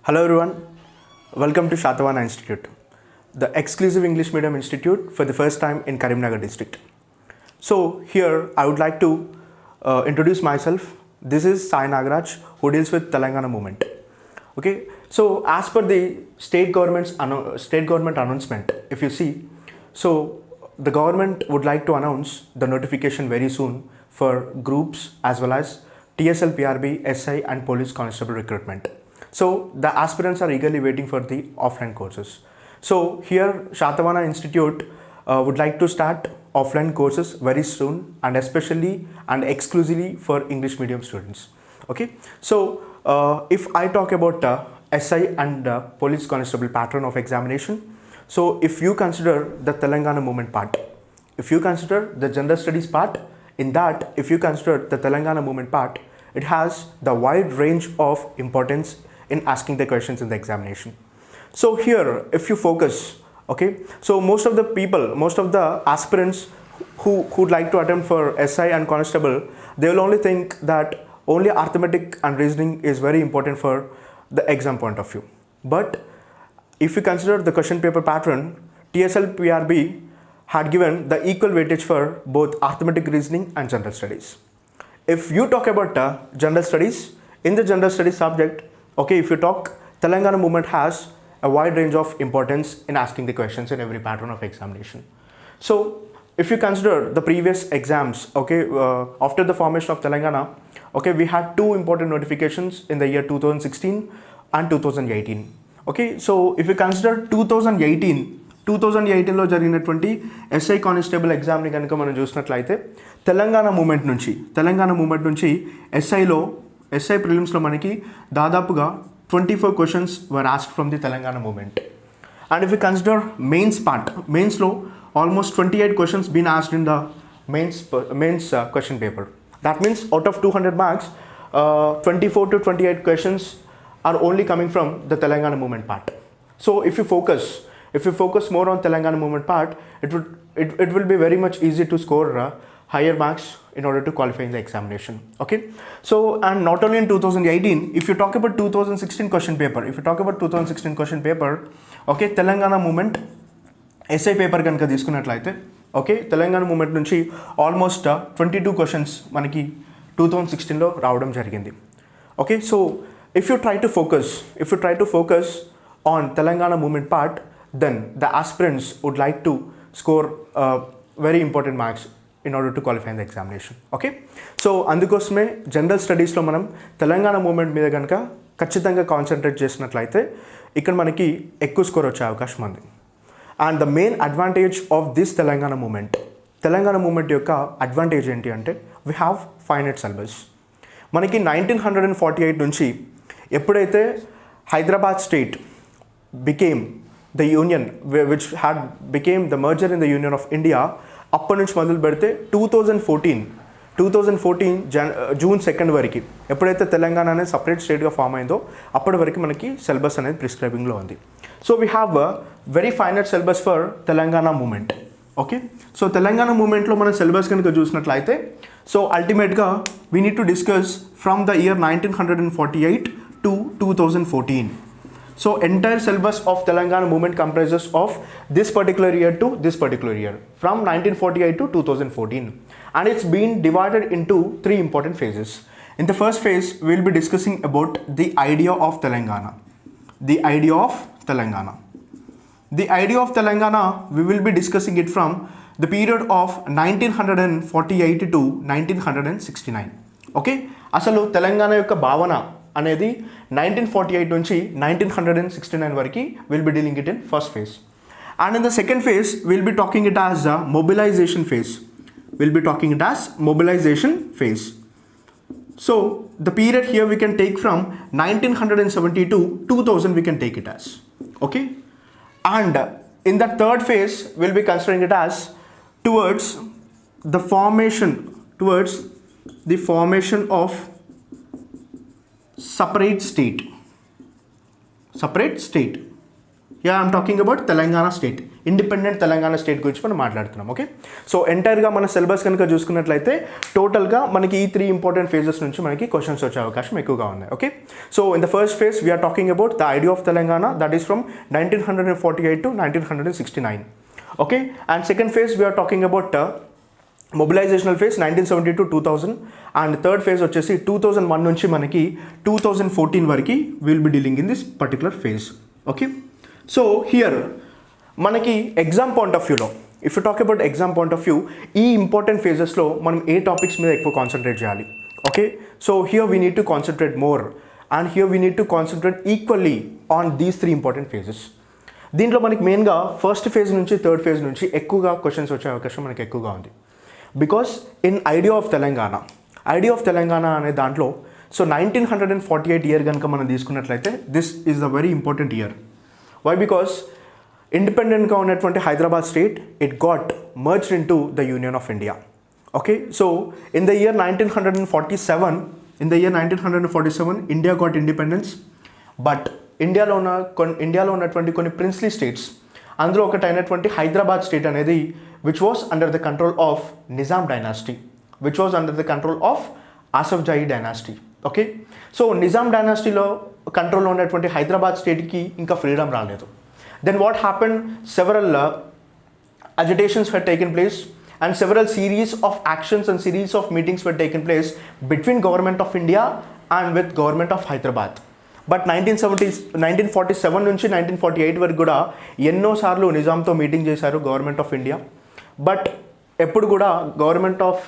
Hello everyone, welcome to Satavahana Institute, the exclusive English medium institute for the first time in Karimnagar district. So here I would like to introduce myself. This is Sai Nagaraj, who deals with Telangana Movement. Okay, so as per the state government announcement, if you see, so the government would like to announce the notification very soon for groups as well as tslprb, SI and police constable recruitment. So the aspirants are eagerly waiting for the offline courses. So here Satavahana Institute would like to start offline courses very soon, and especially and exclusively for English medium students. Okay, so if I talk about SI and police constable pattern of examination, so if you consider the Telangana movement part, if you consider the general studies part, in that if you consider the Telangana movement part, it has the wide range of importance in asking the questions in the examination. So here if you focus, okay, so most of the aspirants who would like to attempt for SI and constable, they will only think that only arithmetic and reasoning is very important for the exam point of view. But if you consider the question paper pattern, TSLPRB had given the equal weightage for both arithmetic, reasoning and general studies. If you talk about general studies, in the general studies subject, okay, if you talk, Telangana movement has a wide range of importance in asking the questions in every pattern of examination. So if you consider the previous exams, okay, after the formation of Telangana, okay, we had two important notifications in the year 2016 and 2018. Okay, so if you consider 2018 లో జరిగినటువంటి SI constable ఎగ్జామ్ని కనుక మనం చూసినట్లయితే Telangana movement నుంచి SI ప్రిలిమ్స్లో మనకి దాదాపుగా 24 questions were asked from the Telangana movement. And if you consider మెయిన్స్లో almost 28 questions been asked in the mains question paper. That means out of 200 marks, 24 to 28 questions are only coming from the Telangana movement part. So if you focus more on Telangana movement part, it will be very much easy to score higher marks in order to qualify in the examination. Okay, so and not only in 2018, if you talk about 2016 question paper, okay, Telangana movement SI paper కనుక తీసుకున్నట్లయితే, okay, Telangana movement నుంచి almost 22 questions మనకి 2016లో రావడం జరిగింది. Okay, so if you try to focus on Telangana movement part, then the aspirants would like to score very important marks in order to qualify in the examination. Okay, so అందుకోసమే general స్టడీస్లో మనం Telangana moment మీద కనుక ఖచ్చితంగా concentrate చేసినట్లయితే ఇక్కడ మనకి ఎక్కువ స్కోర్ వచ్చే అవకాశం ఉంది. And the main advantage of this Telangana movement యొక్క అడ్వాంటేజ్ ఏంటి అంటే, వీ హ్యావ్ ఫైనైట్ సిలబస్. మనకి 1948 నుంచి ఎప్పుడైతే Hyderabad state became the union which had became the merger in the union of India, అప్పటి నుంచి మొదలు పెడితే 2014 జూన్ 2 వరకు ఎప్పుడైతే తెలంగాణ అనేది సపరేట్ స్టేట్గా ఫామ్ అయిందో అప్పటి వరకు మనకి సిలబస్ అనేది ప్రిస్క్రైబింగ్లో ఉంది. So we have very finite syllabus for Telangana movement. Okay, so Telangana మూమెంట్లో మన సిలబస్ కనుక చూసినట్లయితే, సో అల్టిమేట్గా we need to discuss from the year 1948 to 2014. So entire syllabus of Telangana movement comprises of this particular year to this particular year, from 1948 to 2014, and it's been divided into three important phases. In the first phase, we'll be discussing about the idea of Telangana. The idea of Telangana, we will be discussing it from the period of 1948 to 1969. Okay, అసలు తెలంగాణ యొక్క భావన అనేది 1948 నుంచి 1969 వరకు will be dealing it in first phase. And in the second phase will be talking it as mobilisation phase. So the period here we can take from 1970 to 2000 we can take it as. Okay, and in the third phase we'll be considering it as towards the formation of separate state. I'm talking about Telangana state, independent Telangana state గురించి మనం మాట్లాడుతున్నాం. Okay, so ఎంటైర్గా మన syllabus కనుక చూసుకున్నట్లయితే టోటల్గా మనకి ఈ 3 important phases నుంచి మనకి క్వశ్చన్స్ వచ్చే అవకాశం ఎక్కువగా ఉన్నాయి. Okay, so in the first phase we are talking about the idea of Telangana, that is from 1948 to 1969. Okay, and second phase we are talking about mobilisational phase 1970 to 2000, and third phase వచ్చేసి 2001 నుంచి మనకి 2014 వరకు will be dealing in this particular phase. Okay, so here మనకి exam point of వ్యూలో, if you talk about exam point of view, ఈ important ఫేజెస్లో మనం ఏ topics మీద ఎక్కువ కాన్సన్ట్రేట్ చేయాలి. Okay, so here we need to concentrate more and here we need to concentrate equally on these 3 important phases. దీంట్లో మనకి మెయిన్గా ఫస్ట్ ఫేజ్ నుంచి థర్డ్ ఫేజ్ నుంచి ఎక్కువగా క్వశ్చన్స్ వచ్చే అవకాశం మనకి ఎక్కువగా ఉంది. Because in idea of Telangana అనే దాంట్లో, సో 1948 ఇయర్ కనుక మనం తీసుకున్నట్లయితే this is the very important year. Why? Because ఇండిపెండెంట్గా ఉన్నటువంటి Hyderabad state it got merged in to the union of India. Okay, so in the year 1947 India got independence. But ఇండియాలో ఉన్నటువంటి కొన్ని ప్రిన్స్లీ స్టేట్స్, అందులో ఒకటైనటువంటి Hyderabad state అనేది which was under the control of Nizam dynasty, which was under the control of ఆసఫ్జాయి dynasty. Okay, so Nizam డైనాసిటీలో కంట్రోల్లో ఉన్నటువంటి హైదరాబాద్ స్టేట్కి ఇంకా freedom రాలేదు. Then what happened, several agitations were taken place and several series of actions and series of meetings were taken place between government of India and with government of Hyderabad. But 1947 నుంచి 1948 వరకు కూడా ఎన్నోసార్లు నిజాంతో meeting చేశారు government of India. But ఎప్పుడు కూడా government of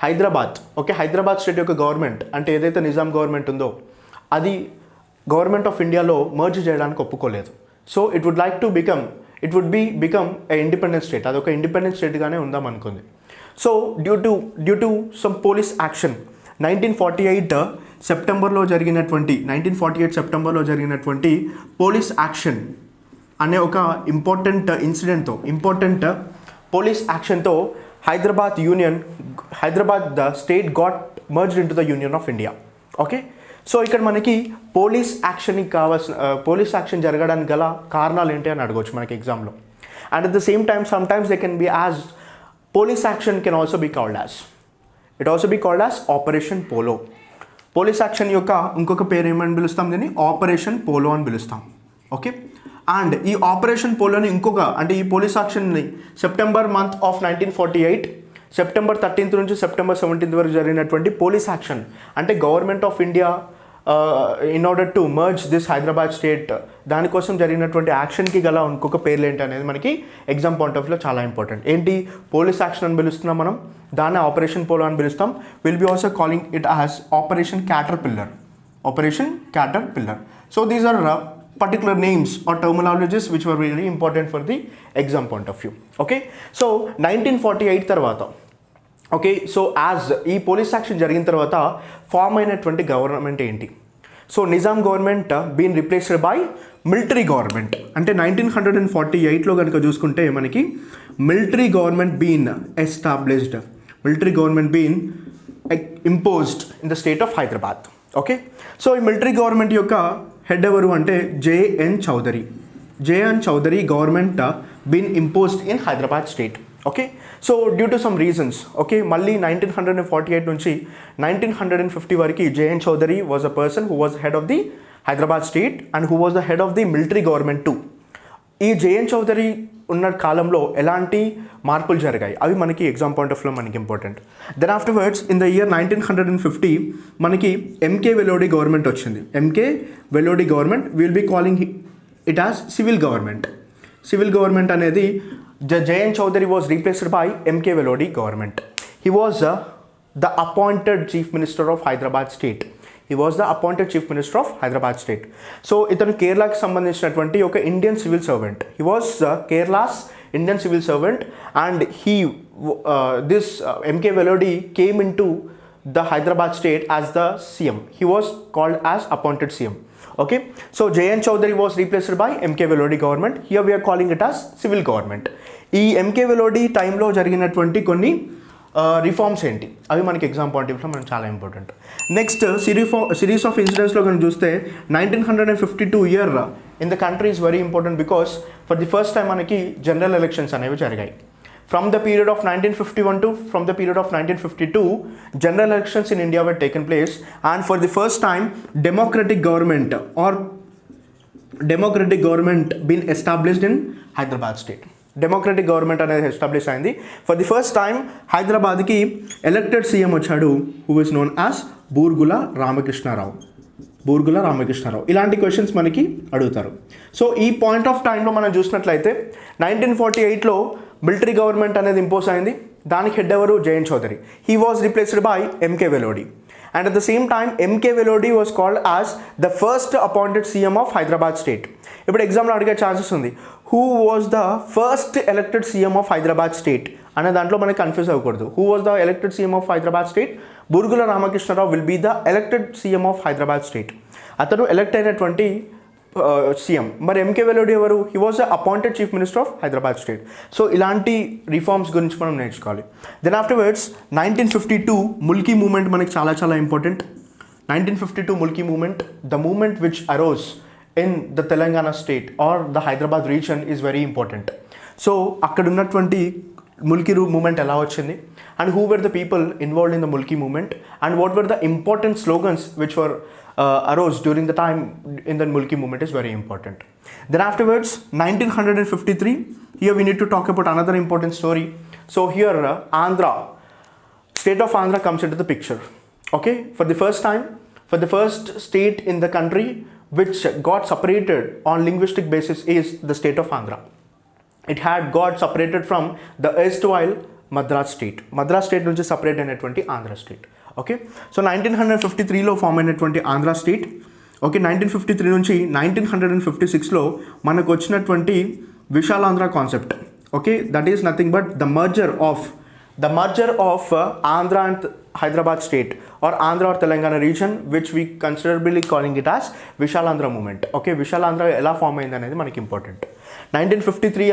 Hyderabad, okay, Hyderabad state యొక్క government అంటే ఏదైతే నిజాం గవర్నమెంట్ ఉందో అది గవర్నమెంట్ ఆఫ్ ఇండియాలో మర్జ్ చేయడానికి ఒప్పుకోలేదు. So it would become a independent state, అదొక ఇండిపెండెంట్ స్టేట్గానే ఉందాం అనుకుంది. So due to some police action 1948 సెప్టెంబర్లో జరిగినటువంటి పోలీస్ యాక్షన్ అనే ఒక ఇంపార్టెంట్ పోలీస్ యాక్షన్తో Hyderabad the state got merged in to the union of India. Okay, so ఇక్కడ మనకి పోలీస్ యాక్షన్ జరగడానికి గల కారణాలు ఏంటి అని అడగవచ్చు మనకి ఎగ్జామ్లో. And at the same time some times they can be as police action can also be called as operation polo. Police action యొక్క ఇంకొక పేరు ఏమని పిలుస్తాం, దీన్ని ఆపరేషన్ పోలో అని పిలుస్తాం. ఓకే, అండ్ ఈ ఆపరేషన్ పోలోని ఈ పోలీస్ యాక్షన్ని September month of 1948 September 13th నుంచి సెప్టెంబర్ 17th వరకు జరిగినటువంటి పోలీస్ యాక్షన్ అంటే government of India in order to merge this Hyderabad state, దానికోసం జరిగినటువంటి యాక్షన్కి గల ఇంకొక పేర్లు ఏంటి అనేది మనకి ఎగ్జామ్ పాయింట్ ఆఫ్ వ్యూలో చాలా ఇంపార్టెంట్. ఏంటి, పోలీస్ యాక్షన్ అని పిలుస్తున్నాం మనం, దాన్ని ఆపరేషన్ పోలో అని పిలుస్తాం. Will be also calling it as operation caterpillar. So these are particular names or terminologies which were really important for the exam point of view. Okay, so 1948 తర్వాత, okay, so as ఈ police action జరిగిన తర్వాత form అయినటువంటి government ఏంటి? So Nizam government been replaced by military government. అంటే 1948లో కనుక చూసుకుంటే మనకి military government been imposed in the state of Hyderabad. Okay, so ఈ మిలిటరీ గవర్నమెంట్ యొక్క హెడ్ ఎవరు అంటే J N Chaudhuri government been imposed in Hyderabad state. Okay, so due to some reasons, okay, మళ్ళీ 1948 నుంచి 1950 వరకు J N Chaudhuri was a person who was head of the Hyderabad state and who was the head of the military government two. ఈ JN Chowdary ఉన్న కాలంలో ఎలాంటి మార్పులు జరిగాయి అవి మనకి ఎగ్జామ్ పాయింట్ ఆఫ్ వ్యూలో మనకి important. Then afterwards in the year 1950 మనకి ఎంకే వెలోడి గవర్నమెంట్ వచ్చింది. MK Vellodi government will be calling it as civil government అనేది JN Chaudhuri was replaced by MK Vellodi government. He was the appointed chief minister of Hyderabad state. So ఇతను కేరళకి సంబంధించినటువంటి ఒక Indian civil servant. He was Kerala's Indian civil servant and this MK Vellodi came in to the Hyderabad state as the CM. He was called as appointed CM. Okay, so JN Chaudhary was replaced by MK Velodi government. Here we are calling it as civil government. ఈ MK Velodi టైంలో జరిగినటువంటి కొన్ని reforms ఏంటి అవి మనకి exam point of వ్యూలో మనకు చాలా ఇంపార్టెంట్. నెక్స్ట్ సిరీస్ ఆఫ్ ఇన్సిడెంట్స్లో కనుక చూస్తే 1952 year in the country is very important because for the first time మనకి జనరల్ ఎలక్షన్స్ అనేవి జరిగాయి. From the period of 1951 to from the period of 1952, general elections in India were taken place, and for the first time, democratic government been established in Hyderabad state. Democratic government అనేది establish అయింది. For the first time హైదరాబాద్కి elected CM వచ్చాడు, who is known as Burgula Ramakrishna Rao. ఇలాంటి questions మనకి అడుగుతారు. So ఈ point of టైంలో మనం చూసినట్లయితే 1948లో మిలిటరీ గవర్నమెంట్ అనేది ఇంపోజ్ అయింది. దానికి హెడ్ ఎవరు? Jayant Chaudhuri. He was replaced by MK Vellodi. And at the same time, MK Velodi was called as the first appointed CM of Hyderabad state. ఇప్పుడు ఎగ్జామ్లో అడిగే ఛాన్సెస్ ఉంది, who was the first elected CM of Hyderabad state అనే దాంట్లో మనకి confuse అవ్వకూడదు. Who was the elected CM of Hyderabad state? Burgula Ramakrishna Rao will be the elected CM of Hyderabad state. అతను elect అయినటువంటి సీఎం. మరి ఎంకే వెలోడి ఎవరు? He was the appointed chief minister of Hyderabad state. So ఇలాంటి reforms గురించి మనం నేర్చుకోవాలి. దెన్ ఆఫ్టర్వర్డ్స్ 1952 ముల్కీ మూమెంట్ మనకి చాలా చాలా important. 1952 Mulki movement, the movement which arose in the Telangana state or the Hyderabad region is very important. So అక్కడ ఉన్నటువంటి ముల్కీ మూమెంట్ ఎలా వచ్చింది, and who were the people involved in the Mulki movement, and what were the important slogans which were arose during the time in the Mulki movement is very important. Then afterwards 1953, here we need to talk about another important story. So here Andhra, state of Andhra comes into the picture. Okay, for the first time, for the first state in the country which got separated on linguistic basis is the state of Andhra. It had got separated from the erstwhile Madras state నుంచి separate అయినటువంటి Andhra state. Okay, so 1953లో form అయినటువంటి Andhra state. Okay, 1953 నుంచి 1956లో మనకు వచ్చినటువంటి Vishalandhra concept. Okay, that is nothing but the merger of Andhra and Hyderabad state or Andhra or Telangana region, which we considerably calling it as Vishalandhra movement. Okay, Vishalandhra ఎలా form అయింది అనేది మనకి ఇంపార్టెంట్. 1953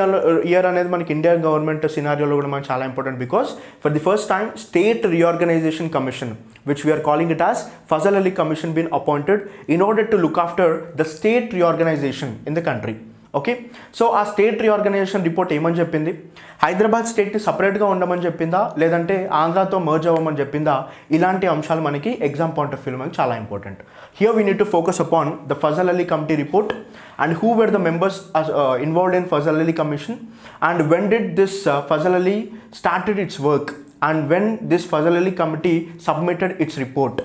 ఇయర్ అనేది మనకి ఇండియన్ గవర్నమెంట్ సినారియోలో కూడా మనకి చాలా important because for the first time state reorganisation commission, which we are calling it as Fazal Ali Commission, been appointed in order to look after the state reorganization in the country. Okay, so ఆ state reorganisation report ఏమని చెప్పింది? హైదరాబాద్ స్టేట్ని సపరేట్గా ఉండమని చెప్పిందా, లేదంటే ఆంధ్రాతో merge అవ్వమని చెప్పిందా? ఇలాంటి అంశాలు మనకి ఎగ్జామ్ పాయింట్ ఆఫ్ వ్యూలో మనకి చాలా important. Here we need to focus upon the Fazal Ali committee report and who were the members involved in Fazal Ali commission, and when did this Fazal Ali started its work, and when this Fazal Ali committee submitted its report,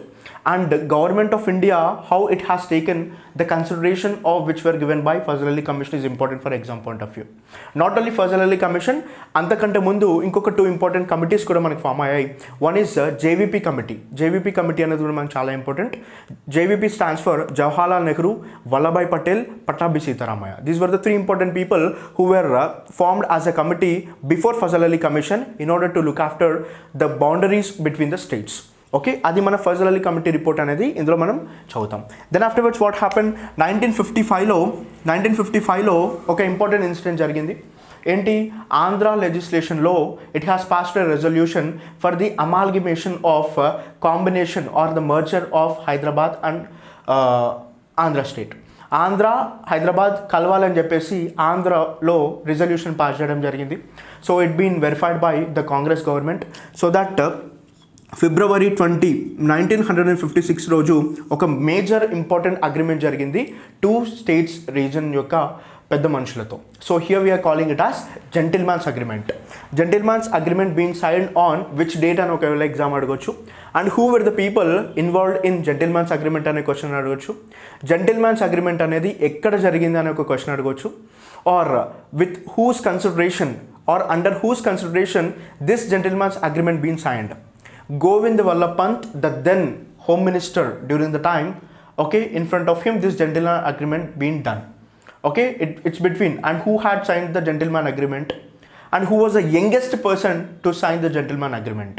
and the government of India, how it has taken the consideration of which were given by Fazal Ali Commission is important for exam point of view. Not only Fazal Ali Commission, అంతకంటే ముందు ఇంకొక 2 important committees కూడా మనకి form అయ్యాయి. One is JVP committee. JVP committee అనేది కూడా మనకి చాలా important. JVP stands for Jawaharlal Nehru, Vallabhbhai Patel, Pattabhi Sitaramayya. These were the 3 important people who were formed as a committee before Fazal Ali Commission in order to look after the boundaries between the states. Okay, అది మన Fazal Ali committee report అనేది ఇందులో మనం చదువుతాం. Then afterwards what happen, 1955లో ఒక important incident జరిగింది. ఏంటి? ఆంధ్ర లెజిస్లేషన్లో it has passed a resolution for the amalgamation of combination or the merger of Hyderabad and Andhra state. Andhra Hyderabad కలవాలని చెప్పేసి ఆంధ్రలో రిజల్యూషన్ పాస్ చేయడం జరిగింది. So it been verified by the Congress government. So that February 20, 1956 రోజు ఒక మేజర్ ఇంపార్టెంట్ అగ్రిమెంట్ జరిగింది 2 states reason యొక్క పెద్ద మనుషులతో. So here we are calling it as gentleman's agreement. Gentleman's agreement being signed on which date అని ఒకవేళ ఎగ్జామ్ అడగొచ్చు. And who were the people involved in gentleman's agreement అనే క్వశ్చన్ అడగొచ్చు. Gentleman's agreement అనేది ఎక్కడ జరిగింది అనే ఒక క్వశ్చన్ అడగొచ్చు. Or with whose consideration or under whose consideration this gentleman's agreement been signed. Govind Vallabh Pant, the then Home Minister during the time, okay, in front of him this gentleman agreement being done. Okay, it's between, and who had signed the gentleman agreement, and who was the youngest person to sign the gentleman agreement.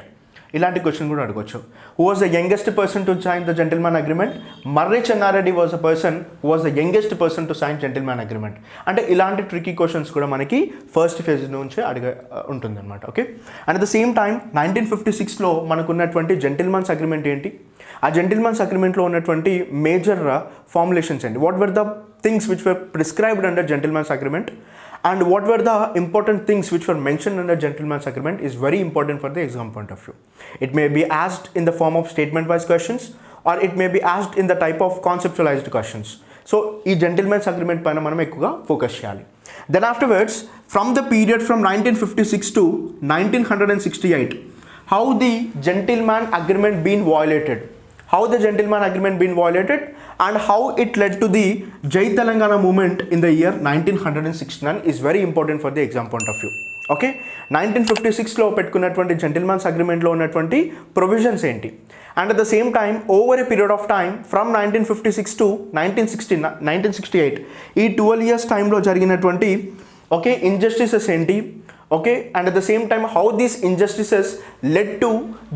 ఇలాంటి question కూడా అడగవచ్చు. Who was the youngest person to sign the gentlemen agreement? Marri Chenna Reddy was a person who was the youngest person to sign gentlemen agreement. అంటే ఇలాంటి tricky questions కూడా మనకి first phase నుంచి ఉంటుంది అనమాట. Okay, and at the same time 1956లో మనకున్నటువంటి gentlemen's agreement ఏంటి? ఆ జెంటిల్మెన్స్ అగ్రిమెంట్లో ఉన్నటువంటి మేజర్ ఫార్ములేషన్స్ ఏంటి? What were the things which were prescribed under gentlemen's agreement and what were the important things which were mentioned under gentleman's agreement is very important for the exam point of view. It may be asked in the form of statement wise questions or it may be asked in the type of conceptualized questions. So ee gentleman's agreement paina manam ekkuva focus cheyali. Then afterwards, from the period from 1956 to 1968, how the gentleman agreement been violated, how the gentleman agreement been violated and how it led to the Jai Telangana movement in the year 1969 is very important for the exam point of view. Okay, 1956లో పెట్టుకున్నటువంటి gentlemen's అగ్రిమెంట్లో ఉన్నటువంటి provisions ఏంటి? And at the same time over a period of time from 1956 to 1968 ఈ 12 years టైంలో జరిగినటువంటి okay injustices ఏంటి? Okay, and at the same time how these injustices led to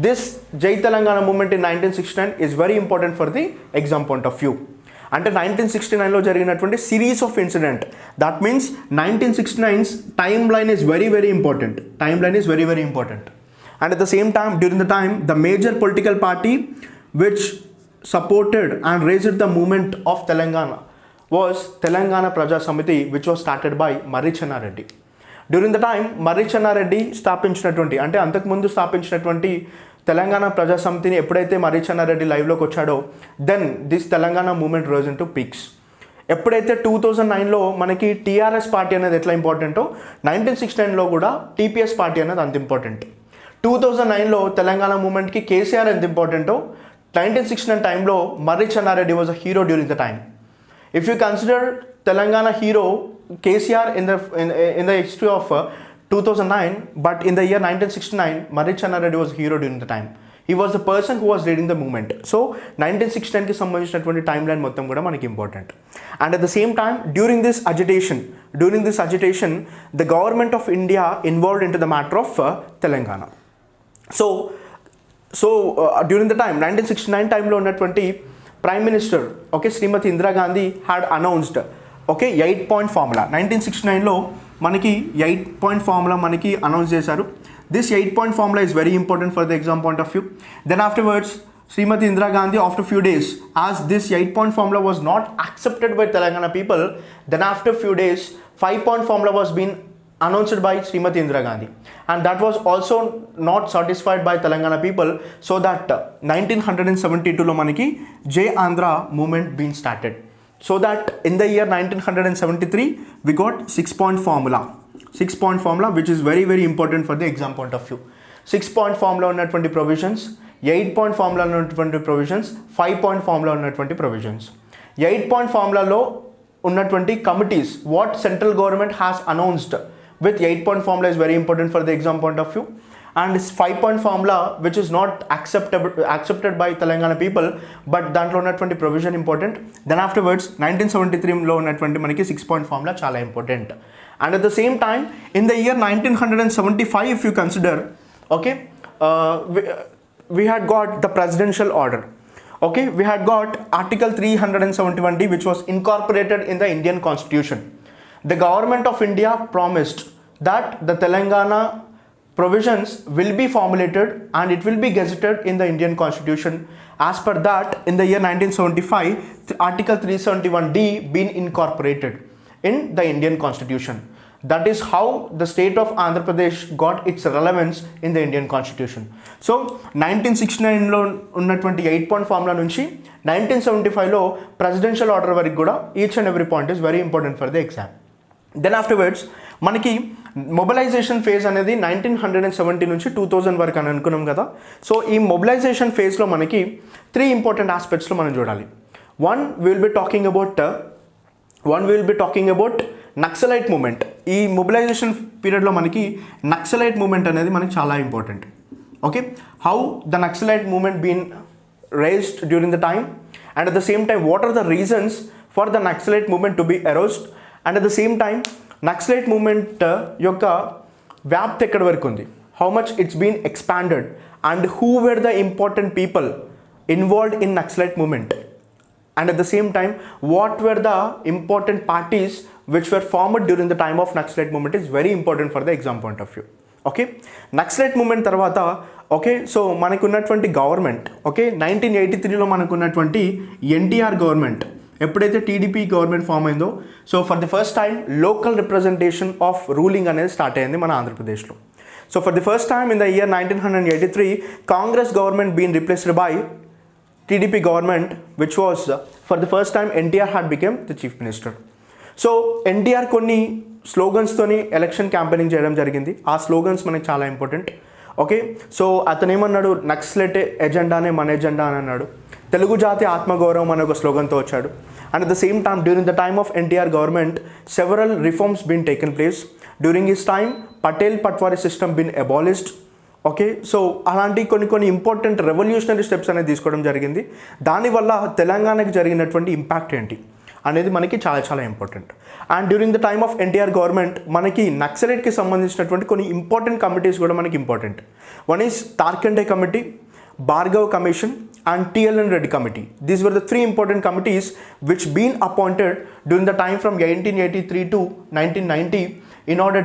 this Jai Telangana movement in 1969 is very important for the exam point of view. అంటే 1969లో జరిగినటువంటి series of incident, that means 1969's time line is very very important. Time line is very very important. And at the same time during the time the major political party which supported and raised the movement of Telangana was Telangana Praja Samithi which was started by Marri Chenna Reddy. During the time Marri Chenna Reddy స్థాపించినటువంటి అంటే అంతకుముందు స్థాపించినటువంటి తెలంగాణ ప్రజా సమితిని ఎప్పుడైతే మర్రి చెన్నారెడ్డి లైవ్లోకి వచ్చాడో then this Telangana movement rose in to peaks. ఎప్పుడైతే 2009లో మనకి టీఆర్ఎస్ పార్టీ అనేది ఎట్లా ఇంపార్టెంటో 1969లో కూడా టీపీఎస్ పార్టీ అనేది అంత ఇంపార్టెంట్. 2009లో తెలంగాణ మూమెంట్కి కేసీఆర్ ఎంత ఇంపార్టెంటో 1969 టైంలో Marri Chenna Reddy was a hero during the time. If you consider Telangana hero KCR in the history of 2009, but in the year 1969, Murray Channareddy was hero during the time. He was the person who was leading the movement. So 1969 కి సంబంధించినటువంటి time line మొత్తం కూడా మనకి important. And at the same time, during this agitation, the government of India involved into the matter of Telangana. So during the time 1969 టైంలో ఉన్నటువంటి prime minister okay Srimati Indira Gandhi had announced okay 8-point formula. 1969లో మనకి 8-point formula మనకి announce చేశారు. This 8-point formula is very important for the exam point of view. Then afterwards Srimati Indira Gandhi after few days as this 8-point formula was not accepted by Telangana people, then after few days 5-point formula was been announced by Srimati Indira Gandhi, and that was also not satisfied by Telangana people, so that 1972 lo maniki Jai Andhra movement been started. So that in the year 1973 we got 6-point formula which is very very important for the exam point of view. 6-point formula ఉన్నటువంటి provisions, 8-point formula ఉన్నటువంటి provisions, 5-point formula ఉన్నటువంటి provisions. 8-point formula లో ఉన్నటువంటి committees what central government has announced with 8-point formula is very important for the exam point of view, and this 5-point formula which is not accepted by Telangana people but దాంట్లో ఉన్నటువంటి provision important. Then afterwards 1973లో ఉన్నటువంటి మనకి 6-point formula చాలా important. And at the same time in the year 1975 if you consider okay we had got the presidential order. Okay, we had got article 371D which was incorporated in the Indian constitution. The government of India promised that the Telangana provisions will be formulated and it will be gazetted in the Indian constitution. As per that, in the year 1975, article 371D been incorporated in the Indian constitution. That is how the state of Andhra Pradesh got its relevance in the Indian constitution. So 1969లో ఉన్నటువంటి 8-point formula నుంచి 1975లో presidential order వరకు కూడా each and every point is very important for the exam. Then afterwards మనకి mobilisation phase అనేది 1970 నుంచి 2000 వరకు అని అనుకున్నాం కదా. సో ఈ మొబిలైజేషన్ ఫేజ్లో మనకి 3 ఇంపార్టెంట్ ఆస్పెక్ట్స్లో మనం చూడాలి. One will be talking about Naxalite movement. ఈ మొబిలైజేషన్ పీరియడ్లో మనకి నక్సలైట్ మూమెంట్ అనేది మనకి చాలా important. Okay, how the Naxalite movement been raised during the time, and at the same time what are the reasons for the Naxalite movement to be aroused, and at the same time Naxalite movement యొక్క వ్యాప్తి ఎక్కడి వరకు ఉంది, how much it's been expanded, and who were the important people involved in Naxalite movement, and at the same time what were the important parties which were formed during the time of Naxalite movement is very important for the exam point of view. Okay, naxalite movement తర్వాత okay, so మనకున్నటువంటి government okay 1983లో మనకున్నటువంటి NTR government ఎప్పుడైతే TDP government form అయిందో, so for the first time local representation of ruling అనేది start అయింది మన ఆంధ్రప్రదేశ్లో. So for the first time in the year 1983 Congress government been replaced by TDP government, which was for the first time NTR had become the chief minister. So NTR కొన్ని స్లోగన్స్తోని election campaigning చేయడం జరిగింది. ఆ slogans మనకి చాలా important. Okay, so అతను ఏమన్నాడు, నక్సలైట్ ఎజెండానే మన agenda అని అన్నాడు. తెలుగు జాతి ఆత్మగౌరవం అనే ఒక స్లోగన్తో వచ్చాడు. And at the same time during the time of NTR government several reforms been taken place. During his time patel patwari system been abolished. Okay, so అలాంటి కొన్ని ఇంపార్టెంట్ రెవల్యూషనరీ స్టెప్స్ అనేది తీసుకోవడం జరిగింది. దానివల్ల తెలంగాణకి జరిగినటువంటి ఇంపాక్ట్ ఏంటి అనేది మనకి చాలా చాలా important. And during the time of NTR government మనకి నక్సలైట్కి సంబంధించినటువంటి కొన్ని ఇంపార్టెంట్ కమిటీస్ కూడా మనకి important. One is Tarkunde committee, Bhargava commission and TLN Reddy Committee. These were the three important committees which been appointed during the time from 1883 to 1990 in order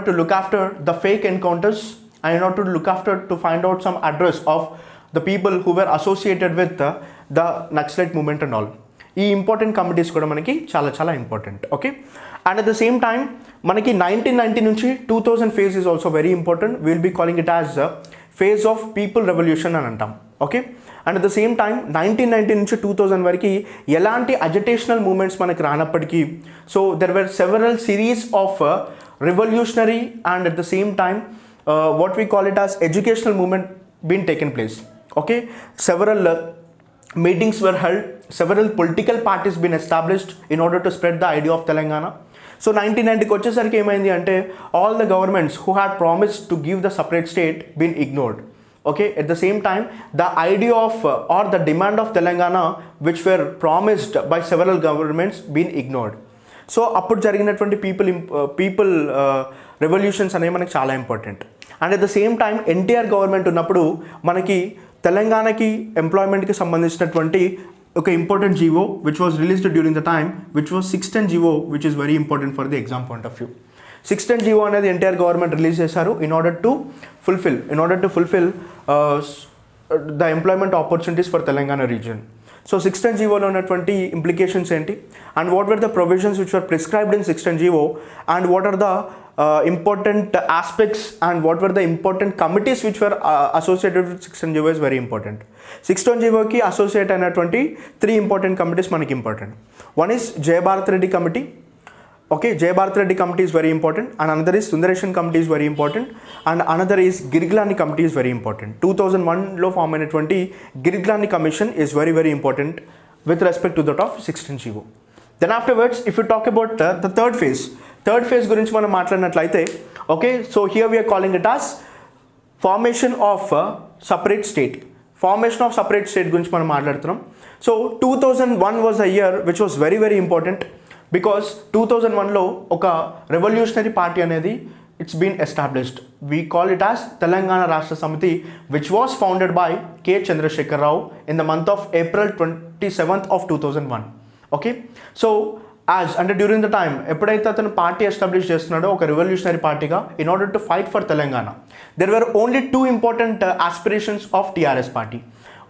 to look after the fake encounters and in order to look after to find out some address of the people who were associated with the Naxalite movement and all. ఈ important committees కూడా మనకి చాలా చాలా important. Okay, and at the same time మనకి 1990 నుంచి 2000 phase is also very important. Will be calling it as phase of people revolution అని అంటాం. Okay, and at the same time 1990 నుంచి 2000 వరకు ఎలాంటి అజిటేషనల్ మూమెంట్స్ మనకి రానప్పటికీ, so there were several series of revolutionary and at the same time what we call it as educational movement been taken place. Okay, several meetings were held, several political parties been established in order to spread the idea of Telangana. So 1990కి వచ్చేసరికి ఏమైంది అంటే all the governments who had promised to give the separate state been ignored. Okay, at the same time the idea of or the demand of Telangana which were promised by several governments been ignored. So అప్పుడు జరిగినటువంటి people revolutions అనేవి మనకి చాలా important. And at the same time NTR government ఉన్నప్పుడు మనకి తెలంగాణకి ఎంప్లాయ్మెంట్కి సంబంధించినటువంటి ఒక important GO which was released during the time which was 610 GO which is very important for the exam point of view. 610 GO అనేది NTR government release చేశారు in order to fulfil the employment opportunities for Telangana region. So 610 జీవోలో ఉన్నటువంటి implications ఏంటి, and what were the provisions which were prescribed in 610 GO, and what are the important aspects and what were the important committees which were associated with 610 GO is very important. 610 జీవోకి associate అయినటువంటి 3 important committees మనకి important. One is Jayabharat Reddy committee. Okay, Jayabharat Reddy committee is very important, and another is Sundareshan committee is very important, and another is Girglani committee is very important. 2001 form అయినటువంటి Girglani commission is very very important with respect to that of 610 GO. Then afterwards, if you talk about the third phase గురించి మనం మాట్లాడినట్లయితే, okay, so here we are calling it as formation of separate state. Formation of separate state గురించి మనం మాట్లాడుతున్నాం. So 2001 was a year which was very very important. Because 2001లో ఒక revolutionary party అనేది it's been established. We call it as Telangana Rashtra Samithi which was founded by K Chandrashekar Rao in the month of April 27th of 2001. Okay, so అంటే during the time ఎప్పుడైతే అతను party establish చేస్తున్నాడో ఒక revolutionary పార్టీగా in order to fight for Telangana, there were only 2 important aspirations of TRS party.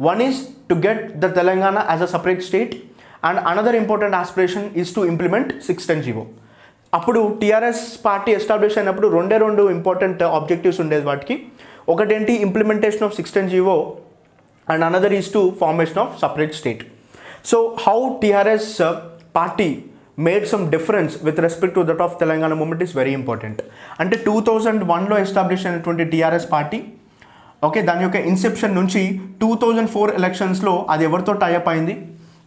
One is to get the Telangana as a separate state, and another important aspiration is to implement 610 GO. అప్పుడు TRS party establish అయినప్పుడు రెండు important objectives ఉండేది వాటికి. ఒకటేంటి implementation of 610 GO and another is to formation of separate state. So how TRS party made some difference with respect to that of Telangana movement is very important. అంటే 2001లో establish అయినటువంటి TRS party, okay, దాని యొక్క Inception నుంచి 2004 ఎలక్షన్స్లో అది ఎవరితో tie up అయింది,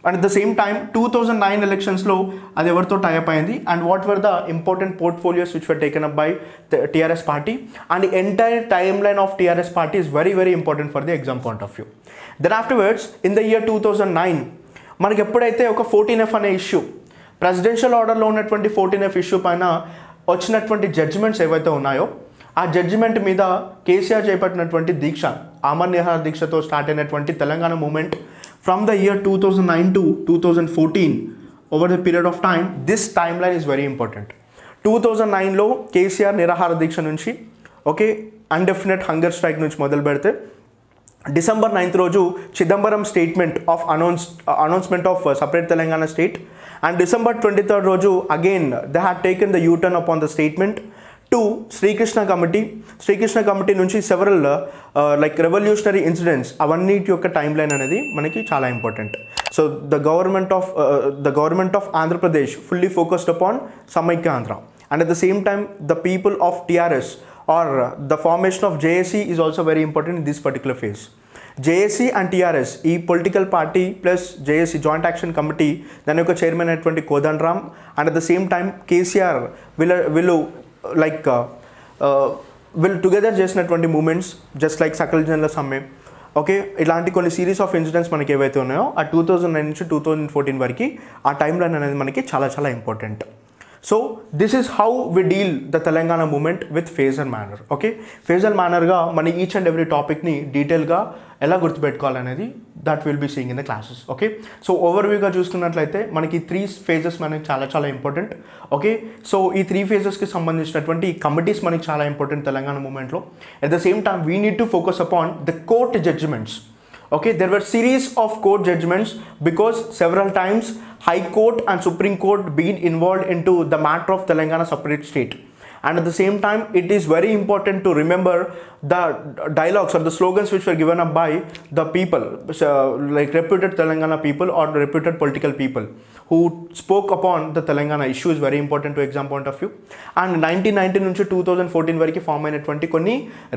and at the same time 2009 ఎలక్షన్స్లో అది ఎవరితో టైఅప్ అయింది, and what were the important portfolios which were taken up by TRS party, and entire time line of TRS party is very very important for the exam point of view. Then afterwards in the year 2009 మనకి ఎప్పుడైతే ఒక 14F అనే issue, presidential ఆర్డర్లో ఉన్నటువంటి 14F issue పైన వచ్చినటువంటి judgements ఏవైతే ఉన్నాయో ఆ జడ్జిమెంట్ మీద కేసీఆర్ చేపట్టినటువంటి దీక్ష, ఆమరణ నిరాహార దీక్షతో స్టార్ట్ అయినటువంటి Telangana movement from the year 2009 to 2014, over the period of time, this time line is very important. 2009లో కేసీఆర్ నిరాహార దీక్ష నుంచి ఓకే అన్డెఫినెట్ హంగర్ స్ట్రైక్ నుంచి మొదలు పెడితే December 9th రోజు Chidambaram statement of announcement of separate Telangana state, and December 23rd రోజు again they had taken the U-turn upon the statement to Srikrishna committee నుంచి సెవరల్ లైక్ రెవల్యూషనరీ ఇన్సిడెంట్స్, అవన్నిటి యొక్క టైమ్ లైన్ అనేది మనకి చాలా important. So the government of Andhra Pradesh fully focused upon Samaikya Andhra, and at the same time the people of TRS or the formation of JSE is also very important in this particular phase. JSE and TRS, ఈ political party plus JSE joint action committee, దాని యొక్క chairman అయినటువంటి Kodand Ram, and at the same time KCR వీళ్ళు together చేసినటువంటి moments just like సకల జనుల సమ్మె, okay, ఇలాంటి కొన్ని సిరీస్ ఆఫ్ ఇన్సిడెంట్స్ మనకి ఏవైతే ఉన్నాయో ఆ 2009 నుంచి 2014 వరకు ఆ టైం లైన్ అనేది మనకి చాలా చాలా important. So this is how we deal the Telangana movement with phase and manner. Okay, phase and మేనర్గా మన ఈచ్ అండ్ ఎవ్రీ టాపిక్ని డీటెయిల్గా ఎలా గుర్తుపెట్టుకోవాలనేది that will be seeing in the classes. Okay, so ఓవర్వ్యూగా చూసుకున్నట్లయితే మనకి 3 phases మనకి చాలా చాలా ఇంపార్టెంట్. ఓకే, సో ఈ 3 phasesకి సంబంధించినటువంటి కమిటీస్ మనకి చాలా ఇంపార్టెంట్ తెలంగాణ మూమెంట్లో. At the same time we need to focus upon the court judgments. Okay, there were series of court judgments because several times High Court and Supreme Court been involved into the matter of Telangana separate state. And at the same time, it is very important to remember the dialogues or the slogans which were given up by the people, like reputed Telangana people or reputed political people who spoke upon the Telangana issue is very important to exam point of view. And 1919 నుంచి 2014 వరకు form అయినటువంటి కొన్ని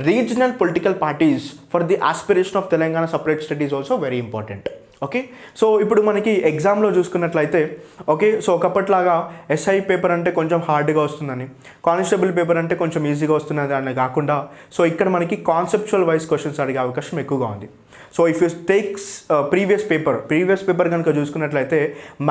regional political parties for the aspiration of Telangana separate state is also very important. Okay, so ఇప్పుడు మనకి ఎగ్జామ్లో చూసుకున్నట్లయితే okay, so ఒకప్పట్లాగా SI paper అంటే కొంచెం హార్డ్గా వస్తుందని, కానిస్టేబుల్ పేపర్ అంటే కొంచెం ఈజీగా వస్తున్నది అని కాకుండా, సో ఇక్కడ మనకి కాన్సెప్చువల్ వైజ్ క్వశ్చన్స్ అడిగే అవకాశం ఎక్కువగా ఉంది. So if you takes previous paper కనుక చూసుకున్నట్లయితే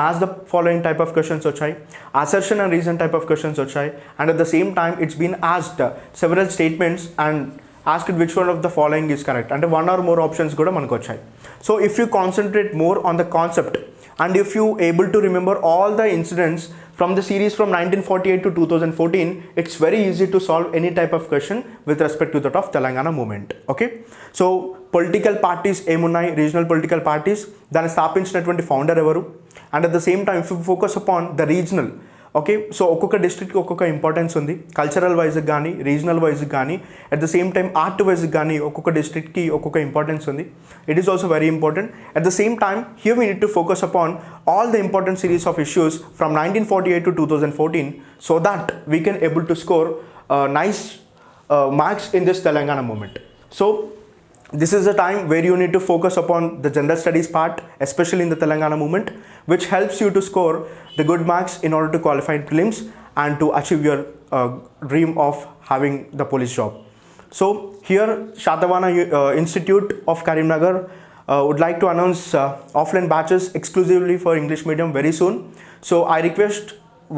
match the following type of questions వచ్చాయి, assertion and reason type of questions వచ్చాయి, and at the same time it's been asked several statements and asked which one of the following is correct, అంటే 1 or more options కూడా మనకు వచ్చాయి. So if you concentrate more on the concept and if you able to remember all the incidents from the series from 1948 to 2014, it's very easy to solve any type of question with respect to that of Telangana movement. Okay, so political parties ఏమున్నాయి, regional political parties, దాన్ని స్థాపించినటువంటి founder ఎవరు, and at the same time if you focus upon the regional, okay, so ఒక్కొక్క డిస్ట్రిక్ట్కి ఒక్కొక్క importance ఉంది, cultural వైజ్కి కానీ regional వైజ్కి కానీ అట్ ద సేమ్ టైమ్ ఆర్ట్ వైజ్కి కానీ ఒక్కొక్క డిస్ట్రిక్ట్కి ఒక్కొక్క ఇంపార్టెన్స్ ఉంది. It is also very important. At the same time here we need to focus upon all the important series of issues from 1948 to 2014 so that we can able to score nice marks in this Telangana movement. So this is the time where you need to focus upon the general studies part, especially in the Telangana movement, which helps you to score the good marks in order to qualify in prelims and to achieve your dream of having the police job. So here Satavahana Institute of Karimnagar would like to announce offline batches exclusively for English medium very soon. So I request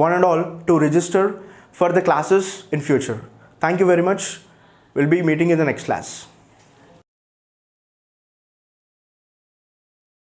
one and all to register for the classes in future. Thank you very much. We'll be meeting in the next class.